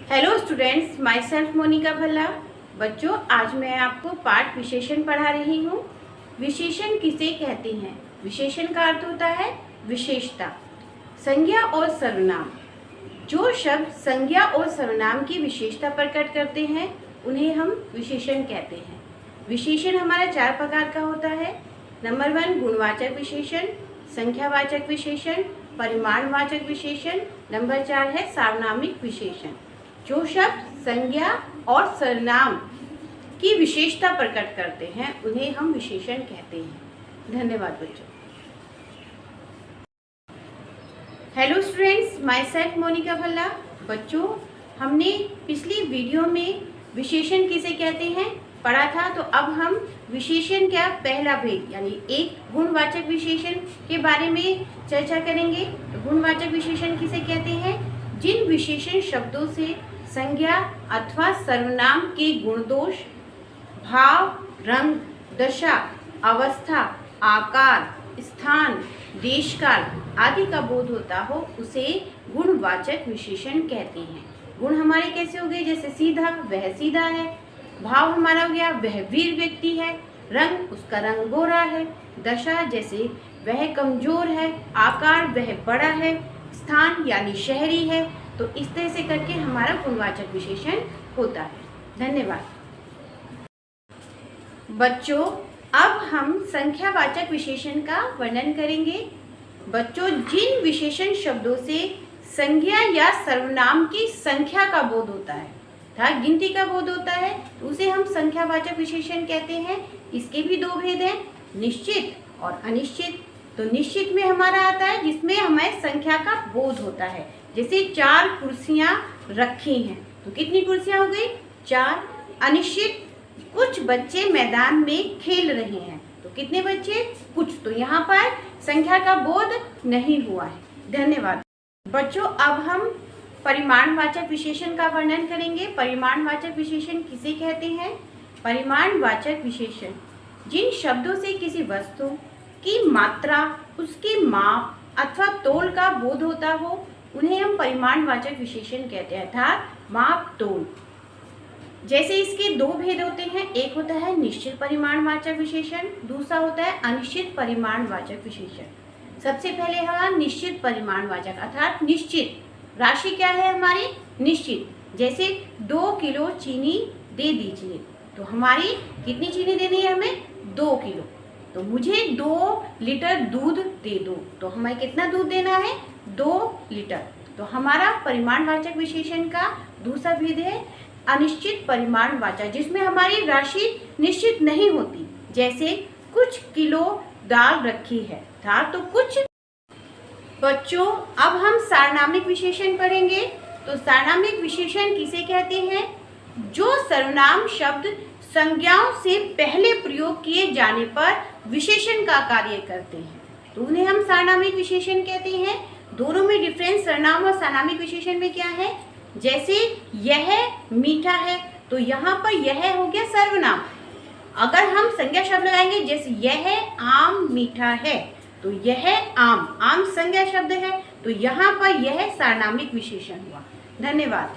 Hello students, myself Monika Bhalla. बच्चों, आज मैं आपको पाठ विशेषण पढ़ा रही हूँ। विशेषण किसे कहते हैं? विशेषण का अर्थ होता है विशेषता। संज्ञा और सर्वनाम, जो शब्द संज्ञा और सर्वनाम की विशेषता प्रकट करते हैं उन्हें हम विशेषण कहते हैं। विशेषण हमारा 4 प्रकार का होता है। नंबर 1 गुणवाचक विशेषण, संख्यावाचक विशेषण, परिमाणवाचक विशेषण। नंबर 4 है सार्वनामिक विशेषण। जो शब्द संज्ञा और सर्वनाम की विशेषता प्रकट करते हैं उन्हें हम विशेषण कहते हैं। धन्यवाद बच्चों। Hello students, myself Monika Bhalla. बच्चों, हमने पिछली वीडियो में विशेषण किसे कहते हैं पढ़ा था, तो अब हम विशेषण का पहला भेद यानी एक गुणवाचक विशेषण के बारे में चर्चा करेंगे। तो गुणवाचक विशेषण किसे कहते हैं? जिन विशेषण शब्दों से संज्ञा अथवा सर्वनाम के गुणदोष, भाव, रंग, दशा, अवस्था, आकार, स्थान, देशकाल आदि का बोध होता हो उसे गुणवाचक विशेषण कहते हैं। गुण हमारे कैसे हो गए? जैसे सीधा, वह सीधा है। भाव हमारा हो गया, वह वीर व्यक्ति है। रंग, उसका रंग गोरा है। दशा, जैसे वह कमजोर है। आकार, वह बड़ा है। स्थान यानी शहरी है। तो इस तरह से करके हमारा गुणवाचक विशेषण होता है। धन्यवाद बच्चों। अब हम संख्यावाचक विशेषण का वर्णन करेंगे। बच्चों, जिन विशेषण शब्दों से संज्ञा या सर्वनाम की संख्या का बोध होता है अर्थात गिनती का बोध होता है, तो उसे हम संख्यावाचक विशेषण कहते हैं। इसके भी 2 भेद हैं, निश्चित और अनिश्चित। तो निश्चित में हमारा आता है जिसमें हमें संख्या का बोध होता है। जैसे 4 कुर्सियां रखी हैं, तो कितनी कुर्सियां हो गई? 4। अनिश्चित, कुछ बच्चे मैदान में खेल रहे हैं, तो कितने बच्चे? कुछ। तो यहाँ पर संख्या का बोध नहीं हुआ है। धन्यवाद बच्चों। अब हम परिमाणवाचक विशेषण का वर्णन करेंगे। परिमाणवाचक विशेषण किसे कहते हैं? परिमाणवाचक विशेषण जिन शब्दों से किसी वस्तु की मात्रा, उसकी माप अथवा तोल का बोध होता हो उन्हें हम परिमाणवाचक विशेषण कहते हैं अर्थात माप, तोल। जैसे इसके 2 भेद होते हैं, एक होता है निश्चित परिमाणवाचक विशेषण, दूसरा होता है अनिश्चित परिमाणवाचक विशेषण। सबसे पहले है निश्चित परिमाणवाचक अर्थात निश्चित राशि क्या है हमारी? निश्चित। जैसे 2 किलो चीनी दे दीजिए, तो हमारी कितनी चीनी देनी है हमें? 2 किलो। तो मुझे 2 लीटर दूध दे दो, तो हमें कितना दूध देना है? 2 लीटर। तो हमारा परिमाणवाचक विशेषण का दूसरा भेद है अनिश्चित परिमाणवाचक, जिसमें हमारी राशि निश्चित नहीं होती। जैसे कुछ किलो दाल रखी है था, तो कुछ। बच्चों, अब हम सार्वनामिक विशेषण पढ़ेंगे। तो सार्वनामिक विशेषण किसे कहते हैं? जो सर्वनाम शब्द संज्ञाओं से पहले प्रयोग किए जाने पर विशेषण का कार्य करते हैं, तो उन्हें हम सार्वनामिक विशेषण कहते हैं। दोनों में डिफरेंस सर्वनाम और सार्वनामिक विशेषण में क्या है? जैसे यह मीठा है, तो यहाँ पर यह हो गया सर्वनाम। अगर हम संज्ञा शब्द लगाएंगे, जैसे यह आम मीठा है, तो यह आम संज्ञा शब्द है, तो यहाँ पर यह सार्वनामिक विशेषण हुआ। धन्यवाद।